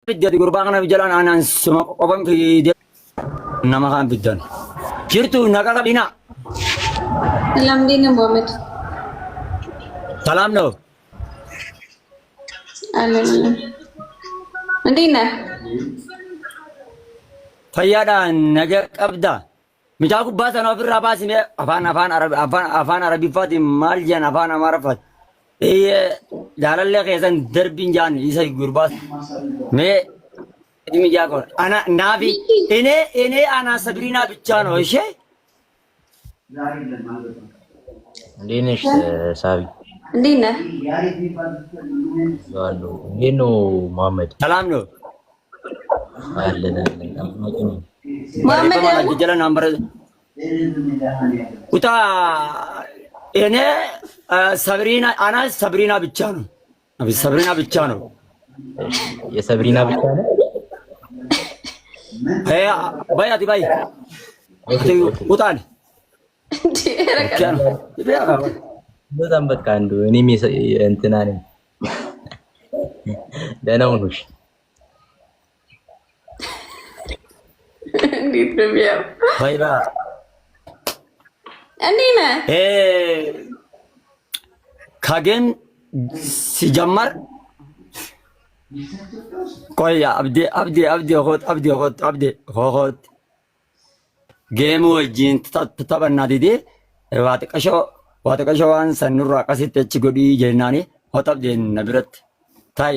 بدي قربان بجلان أنا سما قبم في نما كان بدن كيرتو نكالا بينا سلام دينا محمد سلام نو الله دينا فيادا نجا أبدا مجاكو باس أنا في الراباس مي أفان عربي فاتي مال جان أفان أمارفات إيه جالال لك إذا دربين جان إيسا قرباس مي إدمي جاكو أنا نافي إني أنا سبرينا بيتشانو إيشي ليش سابي دينا قالوا لينو محمد سلام نو محمد جلال نمبر وتا إني سبرينا أنا سبرينا بيتشانو أبي سبرينا بيتشانو يا سابرينا بيتشانو هي باي أدي باي وتاني በጣም በቃ አንዱ እኔ እንትና ነኝ ደህና ሁኑሽ እንዴት ነው የሚያው ባይባ እንዴና ካገን ሲጀመር ቆይ አብዲ ሆት ጌም ወጂን ተተበና ዲዲ ዋጥቀሾዋን ሰኑራ ቀሲተች ጎዲ ጀናኒ ሆጠብ ጀን ነብረት ታይ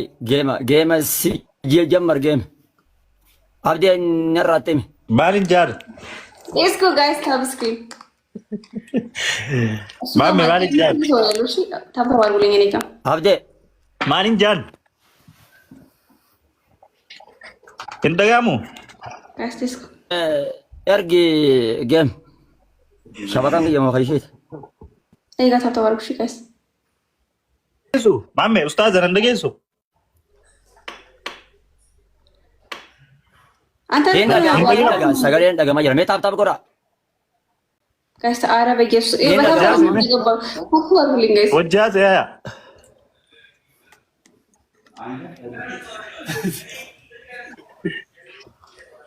ጌም ሲጀመር ጌም አብዲ ነራተሚ ማሊንጃር Let's go guys subscribe ማሜ ማሊንጃር ተባባሉልኝ እኔ ጋር አብዲ ማሊንጃር እንደጋሙ guys let's go ኤርጊ ጌም ሸበጣን የሞኸይሽት እኔ ጋር ተባባሉሽ guys ጌሱ ማሜ ኡስታዝ እንደጌሱ አንተ ሰገሌን ደገማ ጀራ ሜታብታብ ቆራ guys አረበ ጌሱ በተባባሉ ይገባው ተባባሉልኝ guys ወጃዝ ያ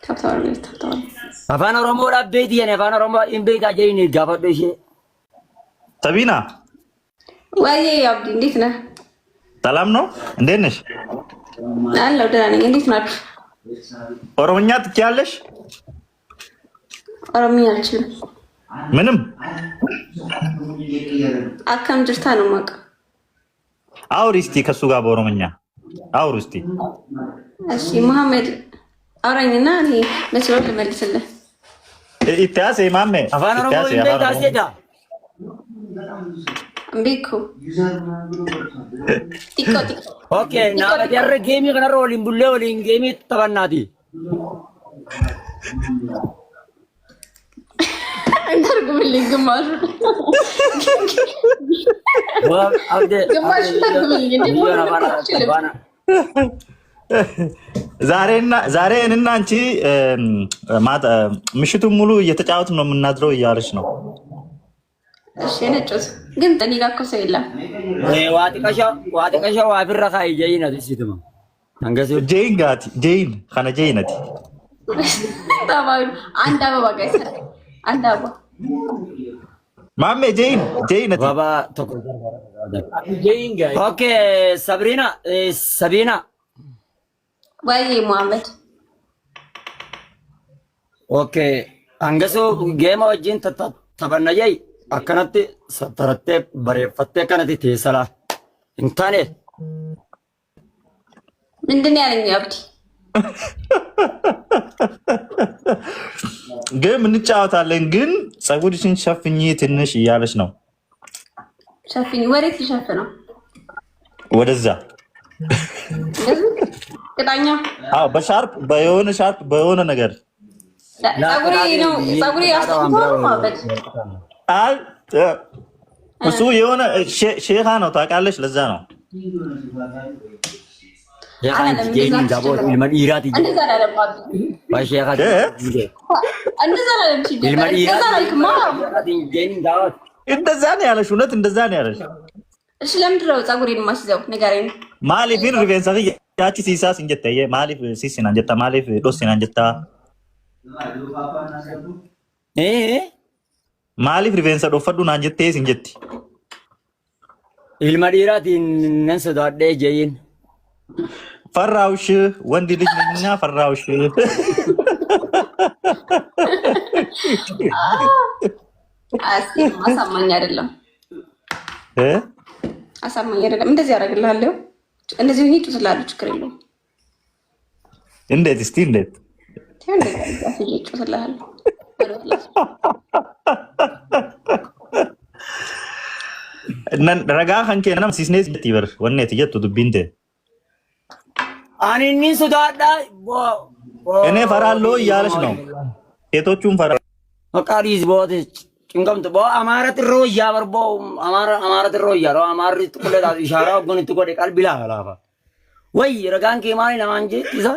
ተባባሉ አፋን ኦሮሞ ዳቤት የኔ አፋን ኦሮሞ ኢምቤታ ጀይኒ ጋፈዶሽ ሰቢና ወይ አብዲ እንዴት ነህ ሰላም ነው እንዴት ነሽ አለሁ ደህና ነኝ እንዴት ናችሁ ኦሮምኛ ትችያለሽ ኦሮምኛ አልችልም ምንም አካም ጅርታ ነው ማቀ አውሪ እስቲ ከሱ ጋር በኦሮምኛ አውሪ እስቲ እሺ መሐመድ አውራኝና እኔ መስሎ ልመልስልህ ኢታስ ማሜ አፋን ኦሮሞ ኢምቤታ ሴዳ እምቢኩ ቲኮ ኦኬ ና ደረ ጌሚ ከነሮ ሊን ቡሌ ወሊን ጌሚ ተበናቲ እንተርጉምልኝ ግማሹ ግማሹ ተርጉምልኝ ዛሬ እና አንቺ ምሽቱን ሙሉ እየተጫወትን ነው የምናድረው እያለች ነው። እሺ ነጭት ግን እኔ ጋር እኮ ሰው የለም። ዋጥቀሻ ዋፍራ ካይ ጀይነት ሲትማ አንገሱ ጀይን ጋቲ ጀይን ካነ ጀይነት ታባዩ አንድ አበባ ጋይስ አንድ አበባ ማሜ ጀይነት ባባ ተቆ ጀይን ጋይ ኦኬ ሰቢና ወይ ሙሐመድ ኦኬ አንገሱ ጌማ ወጂን ተበናየይ akkanatti sattarattee bareeffattee akkanatti teessala hin taane ምንድን ነው ያለኝ አብዲ ግን እንጫወታለን ግን ፀጉርሽን ሸፍኝ ትንሽ እያለች ነው ሸፍኝ ወዴት ልሸፍነው ወደዛ ቅጣኛ አዎ በሻርፕ በሆነ ነገር ፀጉሬ ያስተምረው ማለት እሱ የሆነ ሼኻ ነው ታውቃለች ለዛ ነው እንደዛ ነው ያለሽ እውነት እንደዛ ነው ያለሽ እሺ ለምንድን ነው ፀጉሬን የማስይዘው ንገረኝ ማሊ ፊን ሪቬንሳ Yaachi siisaas hin jette maaliif siisinaan jetta maaliif dhossinaan jetta maaliif rifeensa dhoffadhu naan jettee sin jetti. Ilma dhiiraatiin nan sodaadhee jeeyin. Farraawush wanti dijnaa farraawush. አሳማኝ አይደለም አሳማኝ አይደለም። እንደዚህ ያደርግልሃለሁ። እንደዚህ ሆኜ ጭስላለሁ። ችግር የለውም። እንዴት እስቲ እንዴት ጭስላለሁ። ረጋ ከንኬ ነም ሲስኔስ ጀት ይበር ወኔት ጀቱ ዱቢንቴ አኒኒ ሱዳዳ እኔ ፈራለሁ እያለች ነው። ሴቶቹም ፈራ መቃሪዝ ቦት ጭንቀምት ቦ አማራት ሮያ በርቦ አማራት ሮያ ሮ አማሪት ኩለዳ ኢሻራው ጎንት ጎደ ቀልብ ላ አላፋ ወይ ረጋን ከማኒ ለማንጂ ይዛ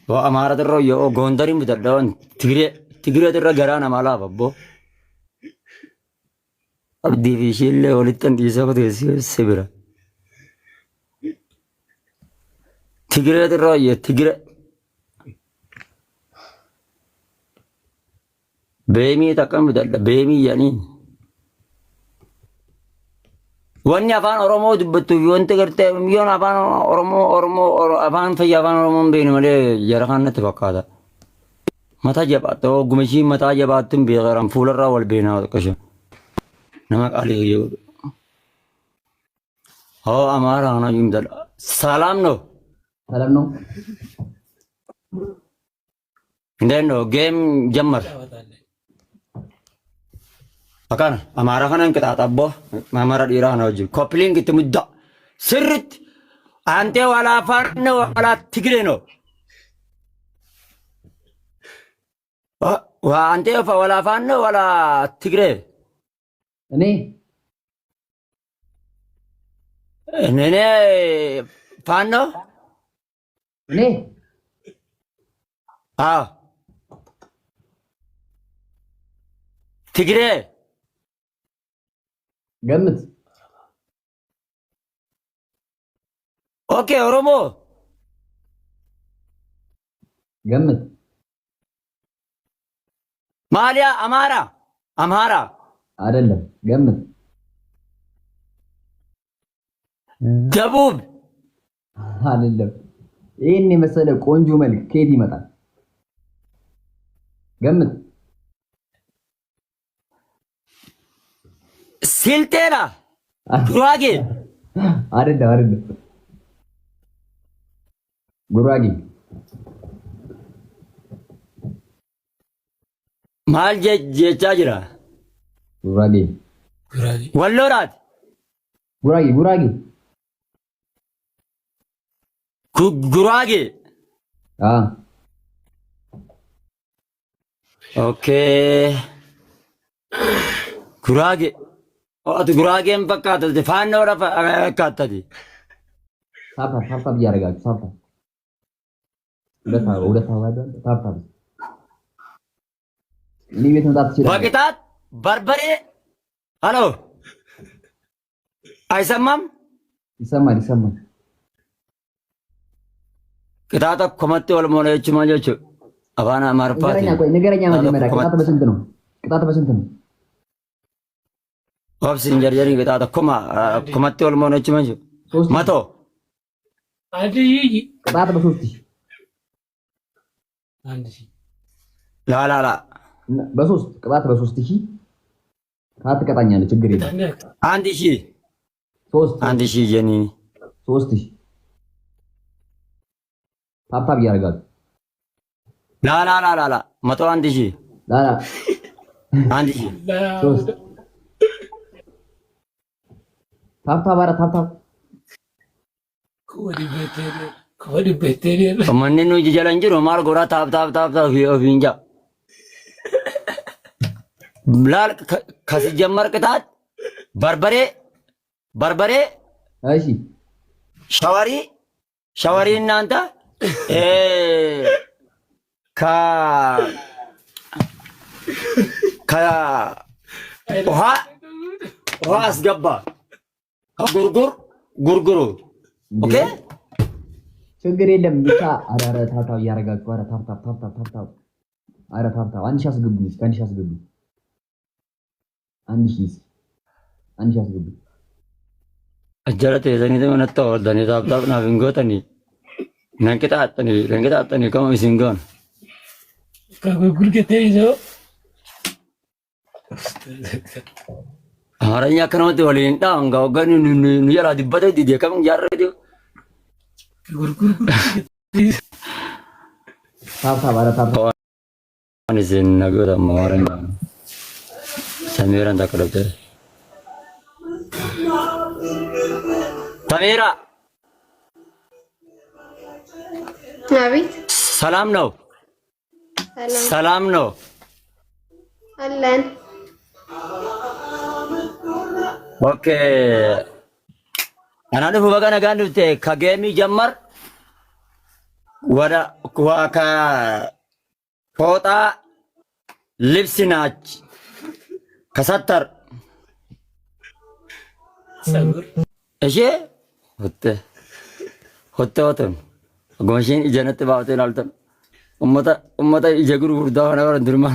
ቦ አማራት ሮያ ኦ ጎንደሪም ብደደውን ትግሬ ተረጋራና ማላ በቦ አብዲ ፊሽለ ወልተን ዲሰው ሲብራ ትግሬ ተሮያ ትግሬ በሚ ተቀምጠለ በሚ ያኒ ወኛ አፋን ኦሮሞ ድብቱ ይወንተ ገርተ ሚዮን አፋን ኦሮሞ አፋን ፈያ አፋን ኦሮሞ በኒ መለ የረኻነት በቃታ መታ ጀባቶ ጉመሺ መታ ጀባትን ቢገራም ፉለራ ወልቤና ወቀሽ ነማ ቃሊ ይው አማራ ነው ይምደል ሰላም ነው እንዴት ነው ጌም ጀመር አካና አማራ ከነን ቅጣጣቦ ማማራ ዲራ ነው ጂ ኮፕሊንግ ትምዳ ስርት አንተ ዋላ አፋን ነው ዋላ ትግሬ ነው አንተ ዋላ አፋን ነው ዋላ ትግሬ እኔ ፋን ነው እኔ ትግሬ ገምት። ኦኬ ኦሮሞ ገምት። ማሊያ አማራ አይደለም። ገምት። ደቡብ አይደለም። ይሄን የመሰለ ቆንጆ መልክ ከየት ይመጣል? ገምት። ሲልጤና ጉራጌ አይደለም። ጉራጌ ማል ጀቻ ጅራ ጉራጌ ወሎራት ጉራጌ ጉራጌ ኦኬ ጉራጌ አት ጉራጌን ፈካተ ፋኖ ረፈ አካተዲ ታፓ ቢያረጋችሁ ታፓ ሁለት አይደል ታፓ እኔ ቤት መጣት ይችላል። በቅጣት በርበሬ አሎ አይሰማም? ይሰማል። ቅጣት ኮመቴ ወልሞነች ማጆች አባና ማርፋት ንገረኛ መጀመሪያ ቅጣት በስንት ነው? ኦብስ እንጀርጀሪ ቅጣት ኮመቴ ወልሞነች ማጆ መቶ ቅጣት በ3000 ላላላ በ3 ቅጣት በ3000 ካትቀጣኛለህ ችግር የለም። 1000 1000 ጀኒ 3000 ታፕታፕ ያደርጋሉ። ላላላላ 100000 ላላ 1000 3 ታፕታፕ አረ ታፕታፕ ኮዲ ቤቴሪያ ማንኑ ይጀላንጅሮ ማር ጎራ ታፕታፕ ፊንጃ ብላል ከሲጀመር ቅጣት በርበሬ እሺ ሻወሪ እናንተ ውሃ አስገባ ጉርጉሩ ኦኬ ችግር የለም ብቻ አረ ታብታብ እያረጋችሁ አረ ታብታብ አረ ታብታብ አንድ ሺህ አስገቡኝ እስኪ አንድ ሺህ አስገቡኝ አንድ ሺህ አስገቡኝ አጀራቴ ዘኒተ መነጣው ወልዳኔ ታብታብ ናፍንጎተኒ ነንቅጣጠኒ ከመ ሲንጎን ከጉርገቴ ይዘው አማርኛ ከነውት ወሊንዳ አንጋው ገን ንየራ ዲበተ ዲዲ ከመ ያረዲ ጉርጉር ታብታብ አረ ታብታብ አንዚን ነገር አማርኛ ሰሜራን ተከለተ ሰሜራ አቤት ሰላም ነው አለን ኦኬ አናዱ በጋና ጋንዱቴ ከጌሚ ጀመር ወደ ዋካ ፎጣ ልብስ ናች ከሰተር ሰጉር እሺ ሆቴ ጎንሽን ጀነት ባውቴን አልተም ኡመታ ይጀግሩ ጉርዳ ሆነ ወንድርማ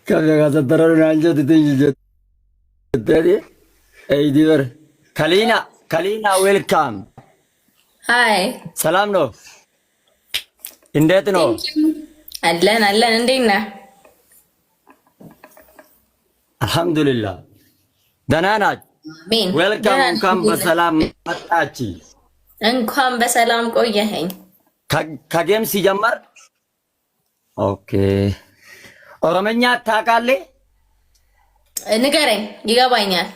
ከበጋ ሰተረሩ አንጀት ትንጅ አይዲበር ካሊና ዌልካም ሃይ ሰላም ነው እንዴት ነው አለን እንዴት ነህ አልহামዱሊላህ ደህና ናት አሜን ዌልካም እንኳን በሰላም መጣች እንኳን በሰላም ቆየኸኝ ከጌም ሲጀመር ኦኬ ኦሮምኛ ታውቃለህ ንገረኝ ይገባኛል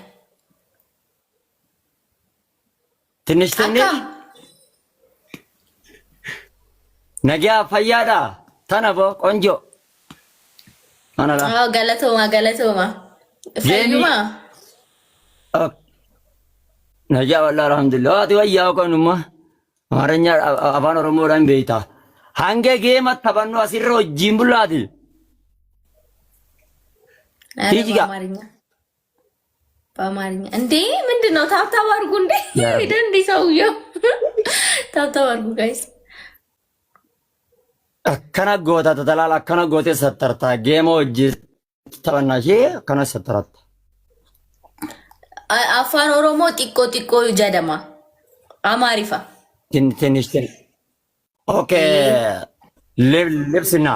ትንሽ ነጊያ ፈያዳ ተነቦ ቆንጆ አናላ ገለቶማ ፈዩማ ነጊያ ወላ አልহামዱሊላህ አቲ ወያው ቆንማ አማርኛ አፋን ኦሮሞ ዳን ቤታ ሃንጌ ጌማ ተበኑ አሲሮ ጂምቡላቲ ቲጂጋ በአማርኛ እንዴ ምንድነው ታብታብ አድርጉ እንዴ እንዴ ሰውዬው ታብታብ አድርጉ ጋይስ አከና ጎታ ተተላላ አከና ጎቴ ሰተርታ ጌሞ እጅ ተበናሽ አከና ሰተራት አፋን ኦሮሞ ጢቆ ጀደማ አማሪፋ ትንሽ ኦኬ ልብስና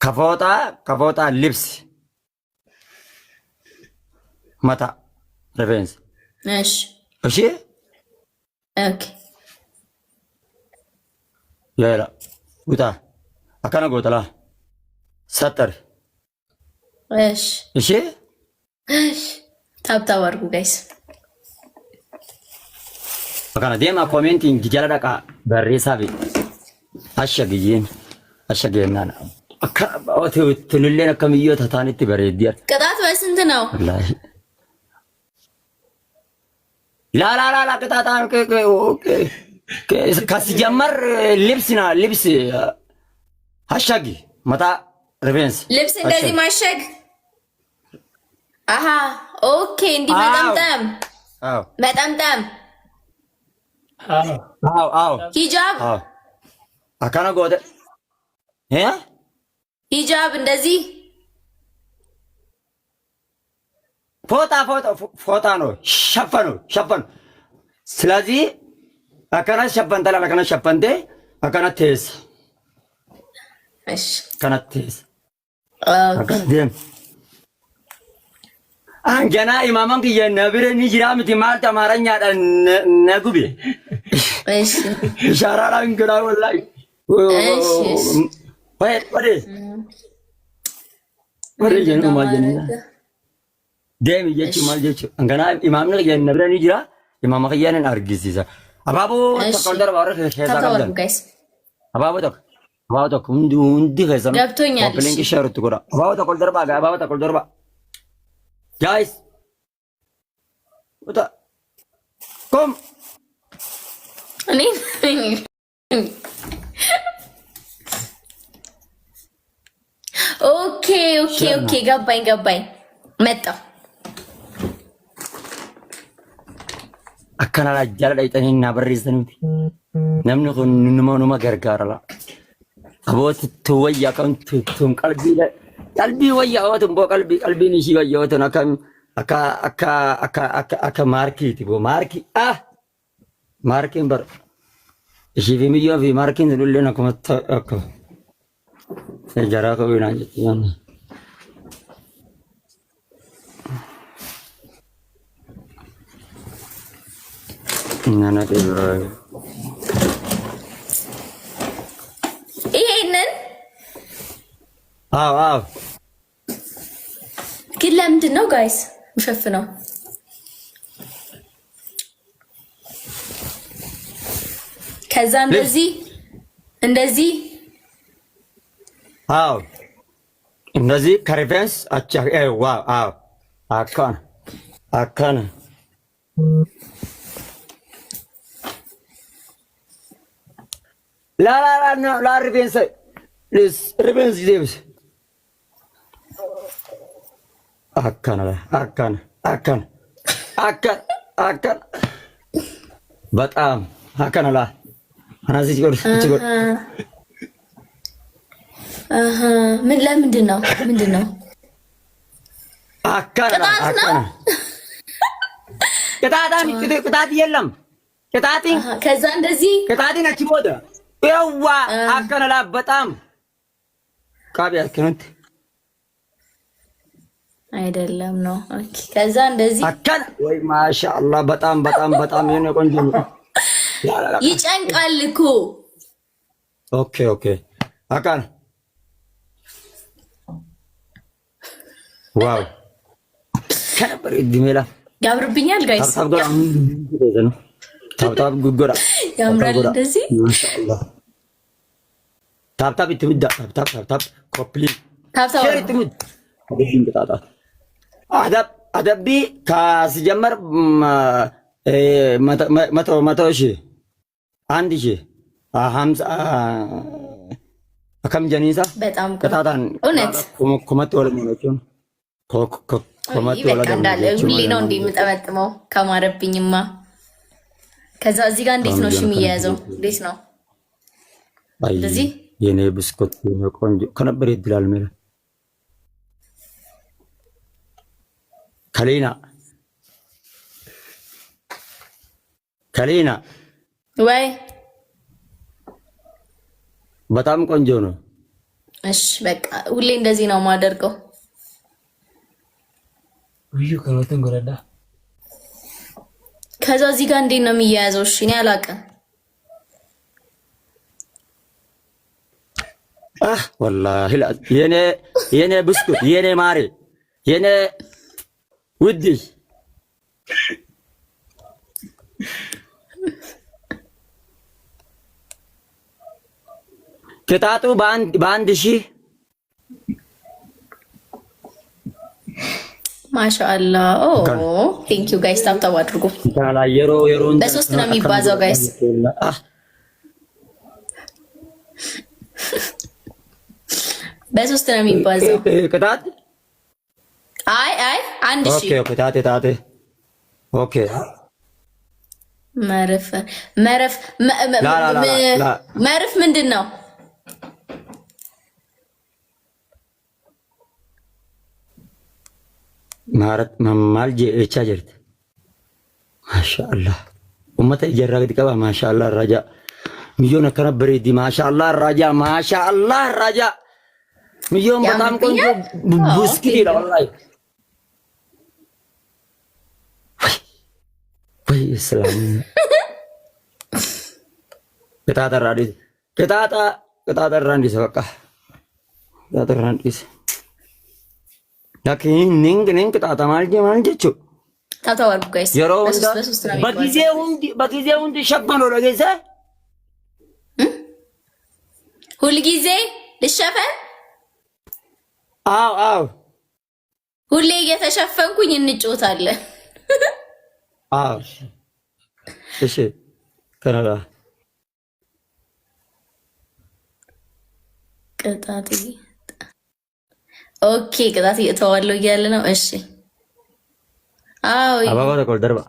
ከፎጣ ልብስ መታ ሬፌንስ እሺ ኦኬ ያላ ውጣ አካና ጎተላ ሰጠር እሺ ታብታብ አድርጉ ጋይስ አካና ዴማ ኮሜንቲንግ ጀለዳቃ በሬሳቢ አሸገየና አካባቱ ትንለና ከሚዮ ተታንቲ በሬዲያ ቅጣት በስንት ነው ወላሂ ላ ቅጣታን ኦኬ ከሲጀመር ልብስ አሻጊ መታ ሪቬንስ ልብስ እንደዚህ ማሸግ አሃ ኦኬ እንዲህ መጠምጠም አዎ ሂጃብ አካና ጎደ ሂጃብ እንደዚህ ፎጣ ነው ሸፈኑ ስለዚህ አካና ሸፈንተላ አካና ሸፈንቴ አካና ቴስ እሺ አካና ቴስ አካና ደም አንጀና ኢማማን ከየነብረ ንጅራምት ማልታ አማርኛ ነጉቤ እሺ ሻራራን ግራ ወላይ ወደ ጀኑ ማጀና ደም ይጭ ማልጀች አንገና ኢማምነ ከየነብረ ንጅራ ኢማማ ከየነን አርጊሲሳ አባቦ ተቆልደር ባረ ከዛጋለ አባቦ ተቆ እንዲ ከዛም ገብቶኛል ፕሊንክ ሸርት ጎራ አባቦ ተቆልደር ባ ጋይስ ወጣ ቆም እኔ ኦኬ ኦኬ ኦኬ ገባኝ መጣ akkana la jala dhayxanii na barreessaniiti namni kun numa gargaara abooti tuwayya kan tun qalbii wayya awatun bo qalbiin ishii wayya awatun akka maarkiiti bo maarkiin bar ishii fi miyyoo fi maarkiin lulleen akkuma akka jaraa ka'uu naan jechuun nana debra ይሄንን አዎ ግን ለምንድን ነው ጋይስ ምሸፍነው? ከዛ እንደዚህ አዎ እንደዚህ ከሪቨንስ አቻ ዋው አዎ አካና la ripensa Devis አካና በጣም አካና ላ አናዚ ችግር ምን ለምንድን ነው አካና ቅጣት የለም ከዛ እንደዚህ ቅጣትን አችቦደ ያዋ አከነላ በጣም ካቢያ ከንት አይደለም ነው። ኦኬ ከዛ እንደዚህ አከነ ወይ ማሻአላህ በጣም የኔ ቆንጆ ይጨንቃል እኮ። ኦኬ አከነ ዋው ከነበር እድሜላ ያምርብኛል ጋይስ ታብታብ ጉጎራ ያምራል እንደዚህ ማሻአላህ ታብታብ ይትምዳ ታብታብ ኮፕሊ ሼር ይትምድ በዚህ ቅጣጣ አደቢ ካስጀመር መቶ ሺህ 1000 50 አከም ጀኒሳ በጣም ቅጣታን እውነት ኮመት ወለ ነው ኮመት ወለ እንዳለ ሁሌ ነው እንደምጠመጥመው ከማረብኝማ። ከዛ እዚህ ጋር እንዴት ነው የሚያያዘው? እንዴት ነው እንደዚህ የኔ ብስኩት ቆንጆ ከነበር ይድላል ማለት ከሌና ወይ በጣም ቆንጆ ነው። እሺ በቃ ሁሌ እንደዚህ ነው የማደርገው። ውዩ ከወተን ጎረዳ ከዛ እዚህ ጋር እንዴት ነው የሚያያዘው? እሺ እኔ አላውቅም። ወላሂ የኔ ብስኩት የኔ ማሬ የኔ ውድ ቅጣቱ በአንድ ሺህ ማሻአላ ቴንክ ዩ ጋይስ ታብታብ አድርጉ። በሶስት ነው የሚባዛው ጋይስ። በሶስት ነው የሚባዛው ቅጣት። አይ 1000 ኦኬ ቅጣት ኦኬ መርፍ ምንድን ነው? ማረት ማል ጄቻ ጀርት ማሻአላህ ኡመተ ይጀራግድ ቀባ ማሻአላህ ረጃ ሚሊዮን ከነበረ ዲ ማሻአላህ ረጃ ሚሊዮን በጣም ቆንጆ ቡስኪት ይላል ወላሂ ወይ ሰላም ቅጣታ ራንዲስ በቃ ቅጣታ ራንዲስ lakin ning ቅጣታ ማልጀቹ ታታወርኩ ጋይስ በጊዜ ሁንዲ ሸፈኖ ለገሰ ሁሉ ጊዜ ልሸፈን። አው ሁሌ እየተሸፈንኩኝ እንጫወታለን። አው እሺ ከነጋ ቅጣት ኦኬ ቅጣት እየተዋለው እያለ ነው። እሺ አዎ አባባ ተቆል ደርባ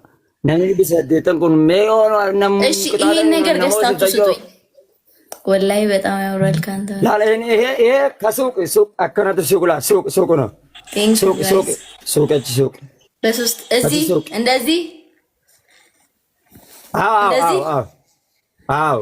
ነኝ ቢሰደተን ኩን ሜዮን ነም እሺ ይሄን ነገር ገዝታችሁ ስጡኝ። ወላሂ በጣም ያምራል ካንተ ላላ ይሄ ከሱቅ አከናት ሱቅ ነው። ሱቅ በሶስት እዚህ እንደዚህ አዎ